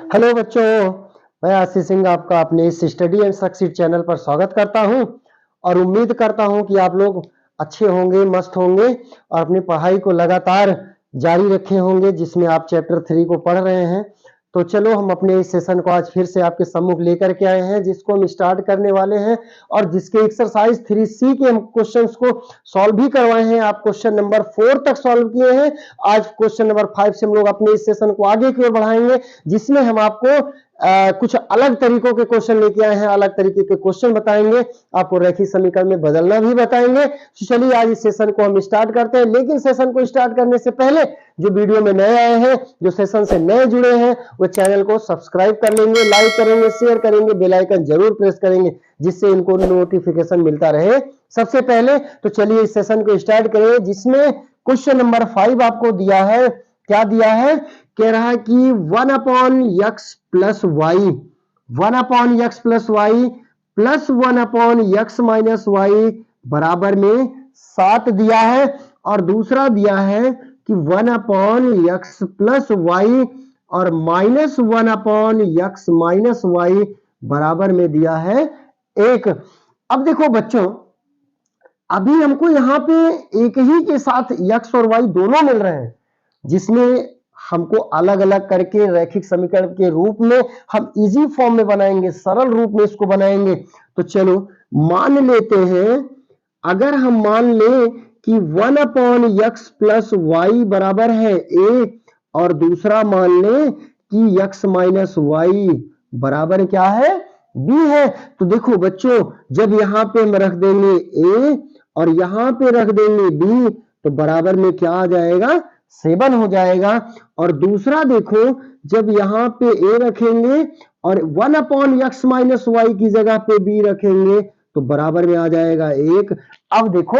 Hello बच्चों, मैं आशीष सिंह आपका अपने इस स्टडी एंड सक्सीड चैनल पर स्वागत करता हूं और उम्मीद करता हूं कि आप लोग अच्छे होंगे, मस्त होंगे और अपनी पढ़ाई को लगातार जारी रखे होंगे जिसमें आप चैप्टर 3 को पढ़ रहे हैं। तो चलो हम अपने इस सेशन को आज फिर से आपके सम्मुख लेकर के आए हैं जिसको हम स्टार्ट करने वाले हैं और जिसके एक्सरसाइज 3C के हम क्वेश्चंस को सॉल्व भी करवाए हैं। आप क्वेश्चन नंबर 4 तक सॉल्व किए हैं। आज क्वेश्चन नंबर 5 से हम लोग अपने इस सेशन को आगे की ओर बढ़ाएंगे जिसमें हम आपको कुछ अलग तरीकों के क्वेश्चन लेके आए हैं, अलग तरीके के क्वेश्चन बताएंगे, आपको रैखिक समीकरण में बदलना भी बताएंगे। तो चलिए आज इस सेशन को हम स्टार्ट करते हैं। लेकिन सेशन को स्टार्ट करने से पहले जो वीडियो में नए आए हैं, जो सेशन से नए जुड़े हैं, वो चैनल को सब्सक्राइब कर लेंगे, लाइक करेंगे, शेयर करेंगे, बेल आइकन जरूर प्रेस करेंगे जिससे इनको नोटिफिकेशन मिलता रहे सबसे पहले। तो चलिए इस सेशन को स्टार्ट करें जिसमें क्वेश्चन नंबर 5 आपको दिया है। क्या दिया है? कह रहा है कि 1/x plus Y, 1/x plus Y plus 1/x minus Y बराबर में 7 दिया है और दूसरा दिया है कि 1/x प्लस वाई और माइनस 1/x माइनस वाई बराबर में दिया है 1। अब देखो बच्चों, अभी हमको यहाँ पे एक ही के साथ x और y दोनों मिल रहे हैं जिसमें हमको अलग अलग करके रैखिक समीकरण के रूप में हम इजी फॉर्म में बनाएंगे, सरल रूप में इसको बनाएंगे। तो चलो मान लेते हैं, अगर हम मान लें कि 1/x प्लस वाई बराबर है a और दूसरा मान लें कि x माइनस वाई बराबर क्या है? b है। तो देखो बच्चों, जब यहाँ पे हम रख देंगे a और यहाँ पे रख देंगे b तो बराबर में क्या आ जाएगा? 7 हो जाएगा। और दूसरा देखो, जब यहाँ पे a रखेंगे और 1/x माइनस वाई की जगह पे b रखेंगे तो बराबर में आ जाएगा 1। अब देखो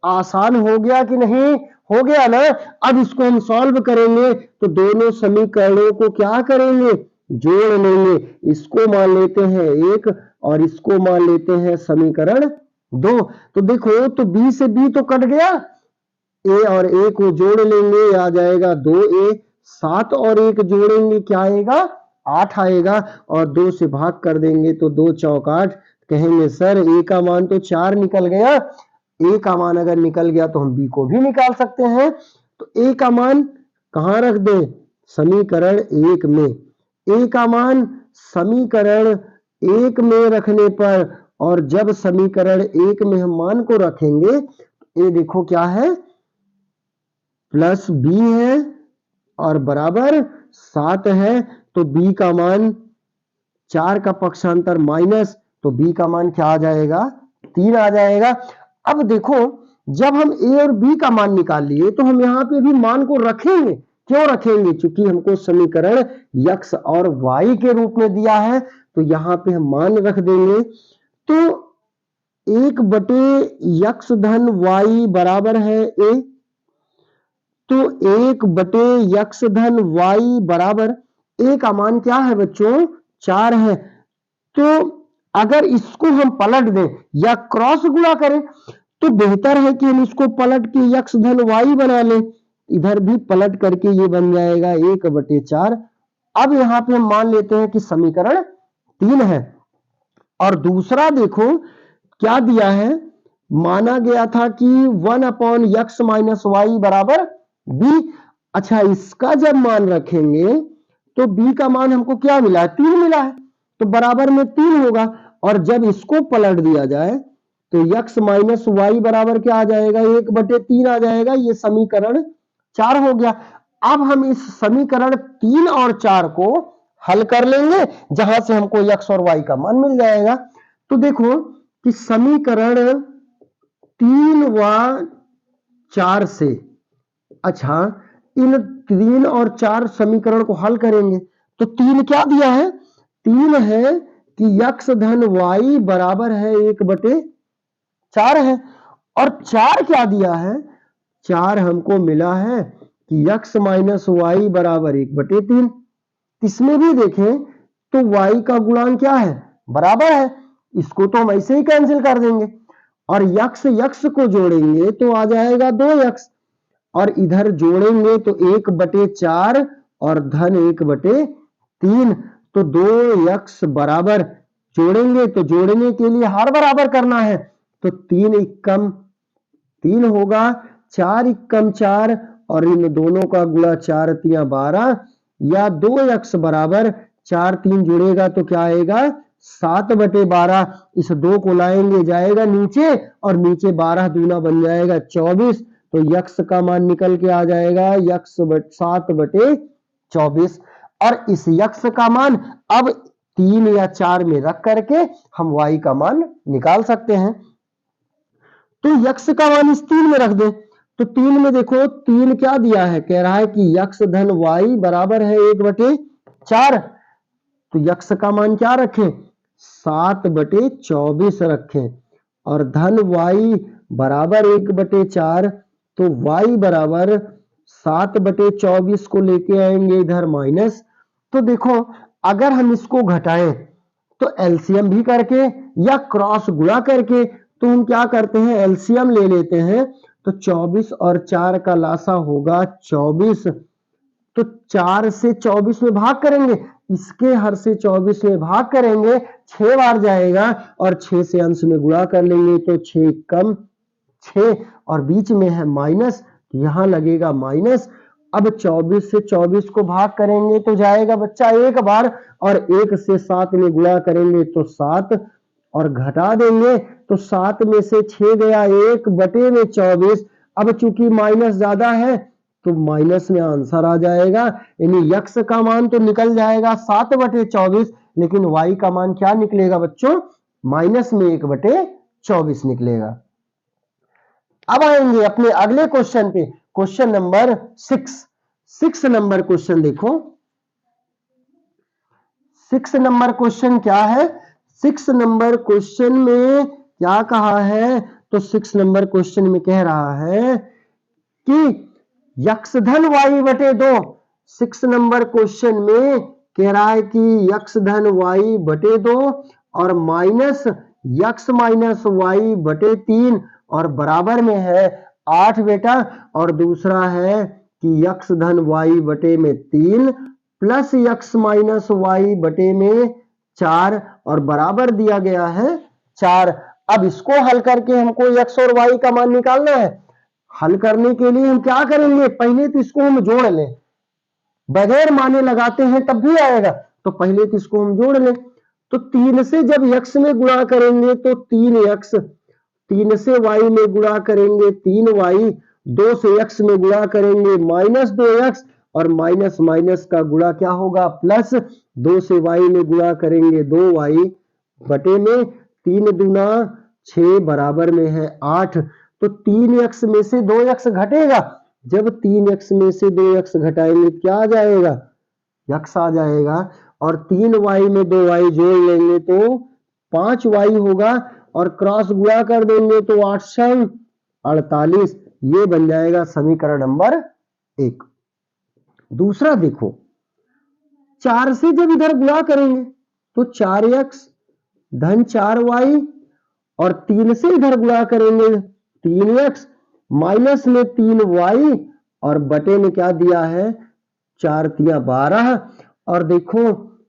आसान हो गया कि नहीं? हो गया ना। अब इसको हम सॉल्व करेंगे तो दोनों समीकरणों को क्या करेंगे? जोड़ लेंगे। इसको मान लेते हैं 1 और इसको मान लेते हैं समीकरण 2। तो देखो, तो b से b तो कट गया, a और a को जोड़ लेंगे, आ जाएगा 2a। 7 और 1 जोड़ेंगे, क्या आएगा? 8 आएगा और 2 से भाग कर देंगे तो 2 चौक 8। कहेंगे सर a का मान तो 4 निकल गया। a का मान अगर निकल गया तो हम b को भी निकाल सकते हैं। तो a का मान कहां रख दें? समीकरण 1 में। a का मान समीकरण 1 में रखने पर, और जब समीकरण 1 में हम मान को रखेंगे ये देखो क्या है? प्लस b है और बराबर 7 है। तो b का मान 4 का पक्षांतर माइनस, तो b का मान क्या आ जाएगा? 3 आ जाएगा। अब देखो, जब हम a और b का मान निकाल लिए तो हम यहाँ पे भी मान को रखेंगे। क्यों रखेंगे? क्योंकि हमको समीकरण x और y के रूप में दिया है तो यहाँ पे हम मान रख देंगे। तो 1/x धन y बराबर है a। तो 1/x धन y बराबर a का मान क्या है बच्चों? 4 है। तो अगर इसको हम पलट दें या क्रॉस गुणा करें तो बेहतर है कि हम इसको पलट के x धन y बना लें। इधर भी पलट करके ये बन जाएगा 1/4। अब यहाँ पे हम मान लेते हैं कि समीकरण 3 है। और दूसरा देखो क्या दिया है? माना गया था कि 1/x माइनस वाई बराबर b। अच्छा, इसका जब मान रखेंगे तो b का मान हमको क्या मिला है? 3 मिला है, तो बराबर में 3 होगा। और जब इसको पलट दिया जाए तो x माइनस वाई बराबर क्या आ जाएगा? 1/3 आ जाएगा। ये समीकरण 4 हो गया। अब हम इस समीकरण 3 और 4 को हल कर लेंगे जहां से हमको x और y का मान मिल जाएगा। तो देखो कि समीकरण 3 व 4 से, अच्छा, इन 3 और 4 समीकरण को हल करेंगे तो 3 क्या दिया है? 3 है कि x धन y बराबर है 1/4 है। और 4 क्या दिया है? 4 हमको मिला है कि x माइनस वाई बराबर 1/3। इसमें भी देखें तो y का गुणांक क्या है? बराबर है। इसको तो हम ऐसे ही कैंसिल कर देंगे और x को जोड़ेंगे तो आ जाएगा 2x, और इधर जोड़ेंगे तो 1/4 और धन 1/3। तो 2x बराबर जोड़ेंगे, तो जोड़ने के लिए हर बराबर करना है, तो 3 इक्कम 3 होगा, 4 इक्कम 4 और इन दोनों का गुणा 4 तिया 12, या 2x बराबर 4 3 जुड़ेगा तो क्या आएगा 7/12। इस 2 को लाएंगे जाएगा नीचे और नीचे 12 दूना बन जाएगा 24, तो यक्स का मान निकल के आ जाएगा यक्स 7/24। और इस यक्स का मान अब 3 या 4 में रख करके हम वाई का मान निकाल सकते हैं। तो यक्स का मान इस 3 में रख दे, तो 3 में देखो 3 क्या दिया है, कह रहा है कि यक्स धन वाई बराबर है 1/4, तो यक्स का मान क्या रखें 7/24 रखें, और धन वाई बराबर 1/4, तो वाई बराबर 7/24 को लेके आएंगे इधर माइनस। तो देखो अगर हम इसको घटाएं तो एलसीएम भी करके या क्रॉस गुणा करके, तो हम क्या करते हैं एलसीएम ले लेते हैं, तो 24 और 4 का लासा होगा 24, तो 4 से 24 में भाग करेंगे, इसके हर से 24 में भाग करेंगे 6 बार जाएगा, और 6 से अंश में गुणा कर लेंगे तो 6 कम 6 और बीच में है माइनस, यहां लगेगा माइनस। अब 24 से 24 को भाग करेंगे तो जाएगा बच्चा 1 बार, और 1 से 7 में गुणा करेंगे तो 7, और घटा देंगे तो 7 में से 6 गया 1/24। अब चूंकि माइनस ज्यादा है तो माइनस में आंसर आ जाएगा, यानी यक्स का मान तो निकल जाएगा 7/24, लेकिन वाई का मान क्या निकलेगा बच्चों माइनस में 1/24 निकलेगा। अब आएंगे अपने अगले क्वेश्चन पे, क्वेश्चन नंबर 6 नंबर क्वेश्चन देखो। 6 नंबर क्वेश्चन क्या है, 6 नंबर क्वेश्चन में क्या कहा है, तो 6 नंबर क्वेश्चन में कह रहा है कि यक्स धन वाई बटे 2। 6 नंबर क्वेश्चन में कह रहा है कि यक्स धन वाई बटे 2 और माइनस यक्स माइनस वाई बटे 3 और बराबर में है 8 बेटा, और दूसरा है कि यक्स धन वाई बटे में 3 प्लस यक्स माइनस वाई बटे में 4 और बराबर दिया गया है 4। अब इसको हल करके हमको यक्स और वाई का मान निकालना है। हल करने के लिए हम क्या करेंगे, पहले तो इसको हम जोड़ लें, बगैर माने लगाते हैं तब भी आएगा, तो पहले तो इसको हम जोड़ लें। तो 3 से जब यक्स में गुणा करेंगे तो 3x, 3 से y में गुणा करेंगे 3y, 2 से x में गुणा करेंगे -2x, और माइनस माइनस का गुणा क्या होगा प्लस, 2 से y में गुणा करेंगे 2y बटे में 3 दूना 6 बराबर में है 8, तो 3x में से 2x घटेगा, जब 3x में से 2x घटाएंगे क्या आ जाएगा यक्स आ जाएगा, और 3y में 2y जोड़ लेंगे तो 5y होगा, और क्रॉस गुणा कर देंगे तो 8 48, ये बन जाएगा समीकरण नंबर 1। दूसरा देखो, 4 से जब इधर गुणा करेंगे तो 4x धन 4y, और 3 से इधर गुणा करेंगे 3x माइनस में 3y, और बटे में क्या दिया है 4 तिया 12, और देखो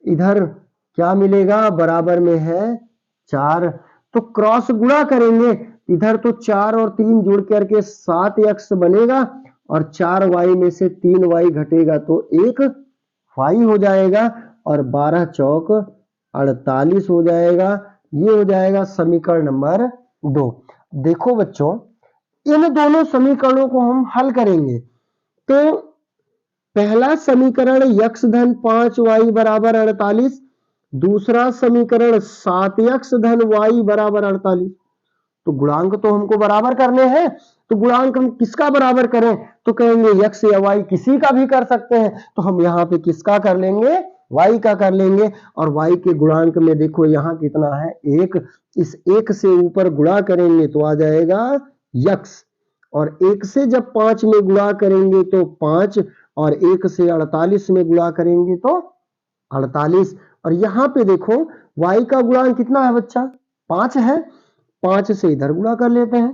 इधर क्या मिलेगा बराबर में है 4, तो क्रॉस गुणा करेंगे, इधर तो 4 और 3 जुड़ करके 7x बनेगा, और 4y में से 3y घटेगा तो 1y हो जाएगा, और 12 चौक 48 हो जाएगा। ये हो जाएगा समीकरण नंबर 2। देखो बच्चों, इन दोनों समीकरणों को हम हल करेंगे, तो पहला समीकरण यक्स धन 5y बराबर 48, दूसरा समीकरण 7x धन y बराबर 48। तो गुणांक तो हमको बराबर करने हैं, तो गुणांक हम किसका बराबर करें, तो कहेंगे यक्स या y किसी का भी कर सकते हैं, तो हम यहाँ पे किसका कर लेंगे y का कर लेंगे, और y के गुणांक में देखो यहाँ कितना है 1, इस 1 से ऊपर गुणा करेंगे तो आ जाएगा यक्स, और 1 से जब 5 में गुणा करेंगे तो 5, और 1 से 48 में गुणा करेंगे तो 48, और यहाँ पे देखो y का गुणांक कितना है बच्चा 5 है, 5 से इधर गुणा कर लेते हैं,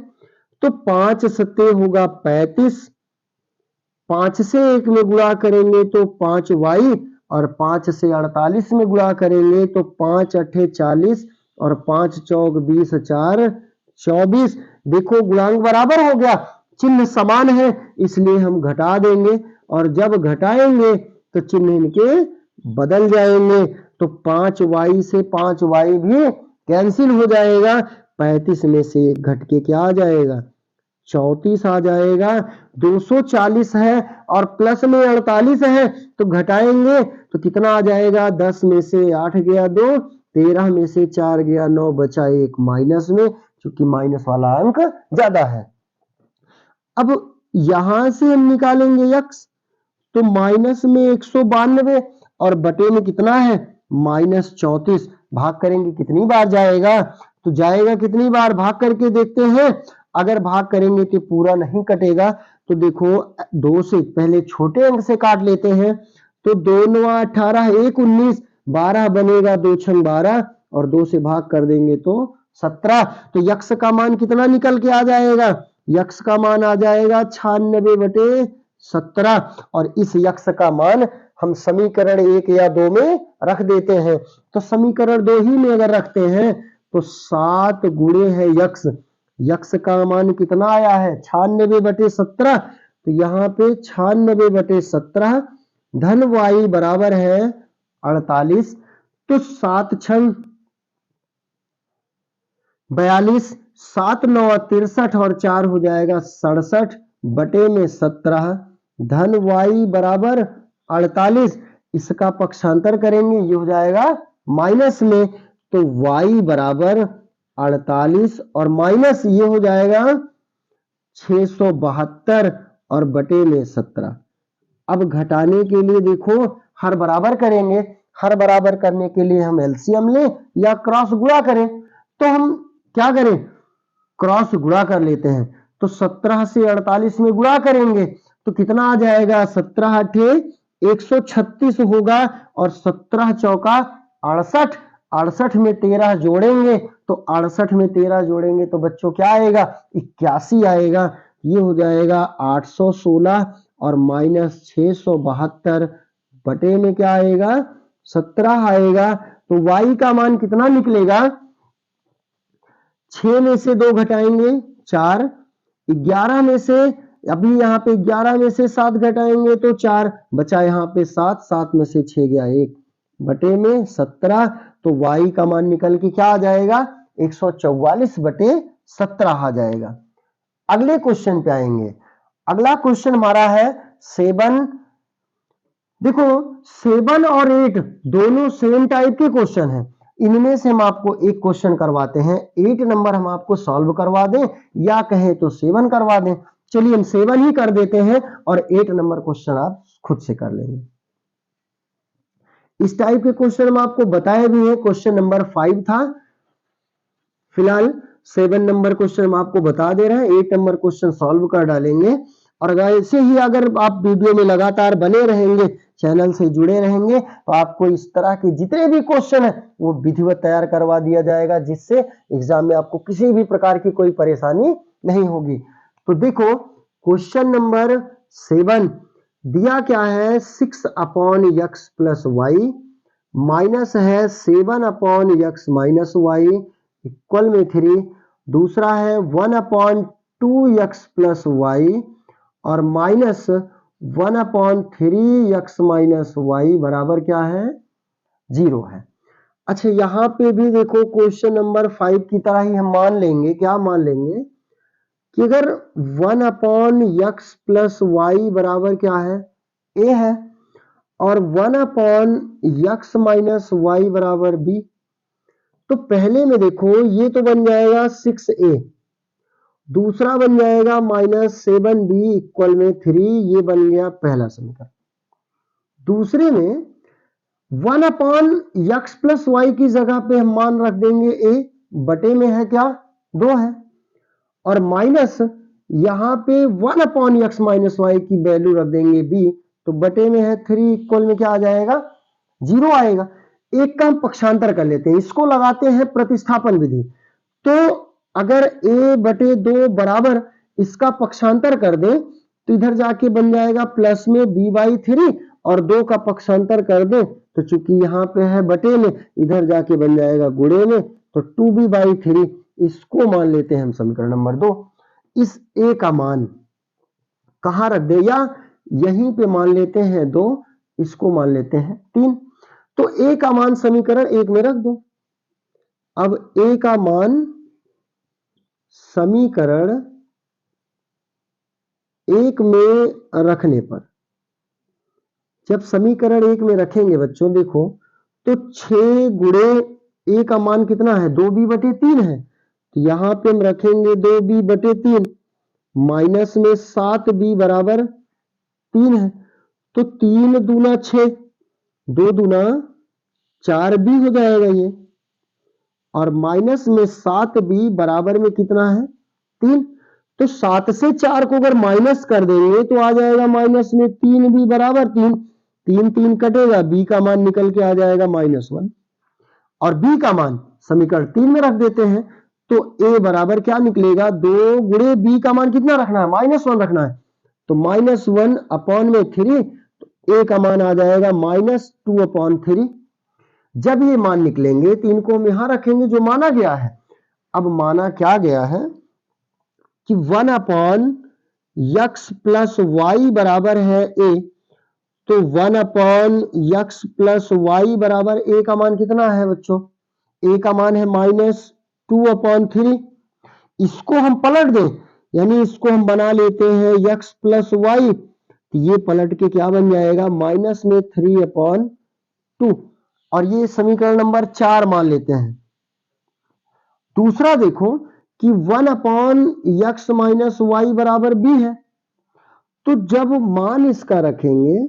तो 5 सत्ते होगा 35, 5 से 1 में गुणा करेंगे तो 5y, और 5 से 48 में गुणा करेंगे तो 5 अट्ठे 40 और 5 चौक 20 4 24। देखो गुणांक बराबर हो गया, चिन्ह समान है इसलिए हम घटा देंगे और जब घटाएंगे तो चिन्ह इनके बदल जाएंगे। तो 5y से 5y भी कैंसिल हो जाएगा। 35 में से 1 घट के क्या आ जाएगा, 34 आ जाएगा। 240 है और प्लस में 48 है तो घटाएंगे तो कितना आ जाएगा, 10 में से 8 गया 2, 13 में से 4 गया 9, बचा 1 माइनस में, क्योंकि माइनस वाला अंक ज्यादा है। अब यहां से हम निकालेंगे x, तो माइनस में 192 और बटे में कितना है -34। भाग करेंगे कितनी बार जाएगा, तो जाएगा कितनी बार, भाग करके देखते हैं। अगर भाग करेंगे तो पूरा नहीं कटेगा, तो देखो 2 से पहले छोटे अंक से काट लेते हैं। तो 2 9 18 1 19, 12 बनेगा, 2 6 12 और 2 से भाग कर देंगे तो 17। तो यक्स का मान कितना निकल के आ जाएगा, यक्स का मान आ जाएगा 96/17। और इस यक्स का मान हम समीकरण 1 या 2 में रख देते हैं। तो समीकरण 2 ही में अगर रखते हैं तो 7 गुणे है यक्स, यक्स का मान कितना आया है 96/17। तो यहाँ पे 96/17 धन y बराबर है 48। तो 7 6 42, 7 9 63 और 4 हो जाएगा 67 बटे में 17 धन y बराबर 48। इसका पक्षांतर करेंगे ये हो जाएगा माइनस में, तो y बराबर 48 और माइनस ये हो जाएगा 672 और बटे में 17। अब घटाने के लिए देखो हर बराबर करेंगे, हर बराबर करने के लिए हम एलसीएम लें या क्रॉस गुणा करें। तो हम क्या करें, क्रॉस गुणा कर लेते हैं। तो 17 से 48 में गुणा करेंगे तो कितना आ जाएगा, 17 अठे 136 होगा और 17 चौका 68, 68 में 13 जोड़ेंगे तो 68 में 13 जोड़ेंगे तो बच्चों क्या आएगा, 81 आएगा। ये हो जाएगा 816 और माइनस 672 बटे में क्या आएगा 17 आएगा। तो y का मान कितना निकलेगा, 6 में से 2 घटाएंगे 4, 11 में से अभी यहाँ पे 11 में से 7 घटाएंगे तो 4, बचा यहाँ पे 7, 7 में से 6 गया 1 बटे में 17। तो y का मान निकल के क्या आ जाएगा 144/17 आ जाएगा। अगले क्वेश्चन पे आएंगे। अगला क्वेश्चन हमारा है 7। देखो 7 और 8 दोनों सेम टाइप के क्वेश्चन हैं। इनमें से हम आपको एक क्वेश्चन करवाते हैं, 8 नंबर हम आपको सॉल्व करवा दें या कहें तो 7 करवा दें। चलिए हम 7 ही कर देते हैं और 8 नंबर क्वेश्चन आप खुद से कर लेंगे। इस टाइप के क्वेश्चन हम आपको बताए भी हैं, क्वेश्चन नंबर 5 था। फिलहाल 7 नंबर क्वेश्चन हम आपको बता दे रहे हैं, 8 नंबर क्वेश्चन सॉल्व कर डालेंगे। और ऐसे ही अगर आप वीडियो में लगातार बने रहेंगे, चैनल से जुड़े रहेंगे, तो आपको इस तरह के जितने भी क्वेश्चन है वो विधिवत तैयार करवा दिया जाएगा, जिससे एग्जाम में आपको किसी भी प्रकार की कोई परेशानी नहीं होगी। तो देखो क्वेश्चन नंबर 7 दिया क्या है, 6/x प्लस वाई माइनस है 7/x माइनस वाई इक्वल में 3। दूसरा है 1/2x प्लस वाई और माइनस 1/3x माइनस वाई बराबर क्या है 0 है। अच्छा यहां पे भी देखो क्वेश्चन नंबर 5 की तरह ही हम मान लेंगे, क्या मान लेंगे कि अगर 1/x प्लस वाई बराबर क्या है a है और 1/x माइनस वाई बराबर b, तो पहले में देखो ये तो बन जाएगा 6a, दूसरा बन जाएगा -7b इक्वल में 3, ये बन गया पहला समीकरण। दूसरे में 1/x प्लस वाई की जगह पे हम मान रख देंगे a, बटे में है क्या 2 है, और माइनस यहां पे 1/x माइनस वाई की वैल्यू रख देंगे b, तो बटे में है 3 इक्वल में क्या आ जाएगा 0 आएगा। एक का हम पक्षांतर कर लेते हैं, इसको लगाते हैं प्रतिस्थापन विधि। तो अगर a/2 बराबर इसका पक्षांतर कर दें तो इधर जाके बन जाएगा प्लस में b/3 और 2 का पक्षांतर कर दे तो चूंकि यहाँ पे है बटे में, इधर जाके बन जाएगा गुणे में, तो 2b/3 इसको मान लेते हैं हम समीकरण नंबर 2। इस a का मान कहाँ रख दे, या यहीं पे मान लेते हैं 2, इसको मान लेते हैं 3। तो a का मान समीकरण 1 में रख दो। अब a का मान समीकरण 1 में रखने पर, जब समीकरण 1 में रखेंगे बच्चों देखो, तो 6 गुणे a का मान कितना है, 2b/3 है, तो यहां पे हम रखेंगे 2b/3, माइनस में 7b बराबर 3 है, तो 3 दूना 6, 2 दूना 4b हो जाएगा ये, और माइनस में 7b बराबर में कितना है, 3। तो 7 से 4 को अगर माइनस कर देंगे तो आ जाएगा माइनस में 3b बराबर 3, 3 3 कटेगा, b का मान निकल के आ जाएगा -1, और b का मान समीकरण 3 में रख देते हैं, तो a बराबर क्या निकलेगा, 2 गुणे b का मान कितना रखना है, -1 रखना है, तो -1/3, तो a का मान आ जाएगा -2/3। जब ये मान निकलेंगे तो इनको हम यहां रखेंगे जो माना गया है। अब माना क्या गया है कि 1/x + y बराबर है a, तो 1/x + y बराबर a का मान कितना है बच्चों, a का मान है -2/3। इसको हम पलट दें, यानी इसको हम बना लेते हैं x + y, तो ये पलट के क्या बन जाएगा, -3/2, और ये समीकरण नंबर 4 मान लेते हैं। दूसरा देखो कि 1/x - y बराबर b है, तो जब मान इसका रखेंगे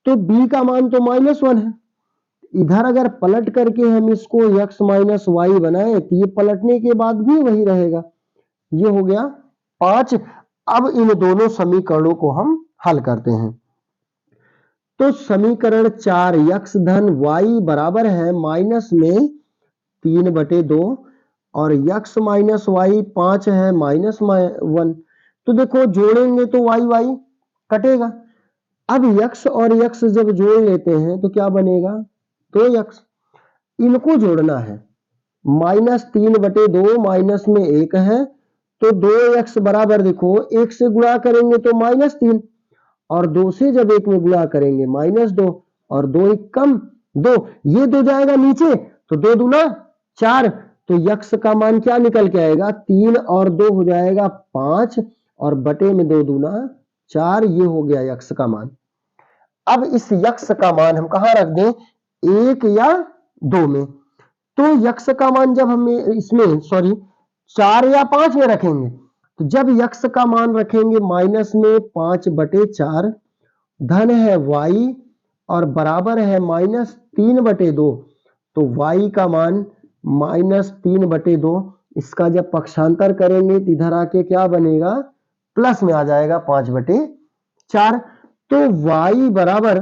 तो b का मान तो -1 है, इधर अगर पलट करके हम इसको x - y बनाए तो ये पलटने के बाद भी वही रहेगा। ये हो गया 5। अब इन दोनों समीकरणों को हम हल करते हैं, तो समीकरण 4 x धन y बराबर है माइनस में 3/2, और x - y 5 है -1, तो देखो जोड़ेंगे तो y कटेगा। अब x और x जब जोड़ लेते हैं तो क्या बनेगा, 2x, इनको जोड़ना है, -3/2 माइनस में 1 है, तो 2x बराबर देखो 1 से गुणा करेंगे तो -3, और 2 से जब 1 में गुणा करेंगे -2, और 2 1 कम 2, ये 2 जाएगा नीचे, तो 2 दूना 4, तो x का मान क्या निकल के आएगा, 3 और 2 हो जाएगा 5, और बटे में 2 दूना 4, ये हो गया x का मान। अब इस x का मान हम कहां रख दें, 1 या 2 में, तो x का मान जब हम इसमें 4 या 5 में रखेंगे, तो जब x का मान रखेंगे माइनस में 5/4, धन है y और बराबर है -3/2, तो y का मान -3/2, इसका जब पक्षांतर करेंगे तो इधर आके क्या बनेगा, प्लस में आ जाएगा 5/4। तो y बराबर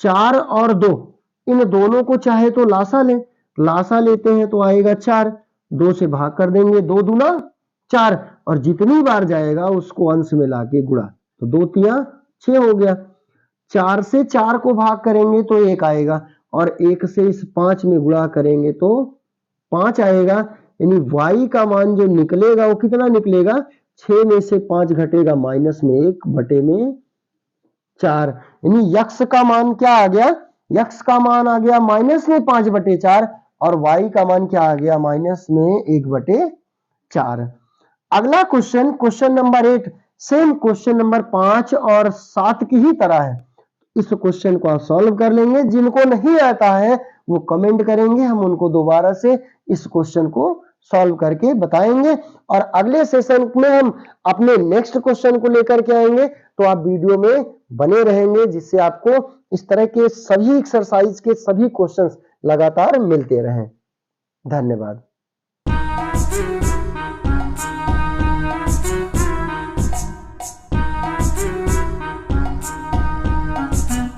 4 और 2, इन दोनों को चाहे तो लासा लें, लासा लेते हैं तो आएगा 4, 2 से भाग कर देंगे, 2 दूना 4, और जितनी बार जाएगा उसको अंश में लाके गुणा, तो 2 तिया 6 हो गया। 4 से 4 को भाग करेंगे तो 1 आएगा, और 1 से इस 5 में गुणा करेंगे तो 5 आएगा, यानी y का मान जो निकलेगा वो कितना निकलेगा, 6 में से 5 घटेगा -1 बटे में 4, यानी x का मान क्या आ गया, x का मान आ गया -5/4, और y का मान क्या आ गया, -1/4। अगला question number 8, same question number 5 और 7 की ही तरह है। इस क्वेश्चन को आप सॉल्व कर लेंगे, जिनको नहीं आता है वो कमेंट करेंगे, हम उनको दोबारा से इस क्वेश्चन को सॉल्व करके बताएंगे, और अगले सेशन में हम अपने नेक्स्ट क्वेश्चन को लेकर के आएंगे, तो आप वीडियो में बने रहेंगे, जिससे आपको इस तरह के सभी एक्सरसाइज के सभी क्वेश्चंस लगातार मिलते रहें। धन्यवाद।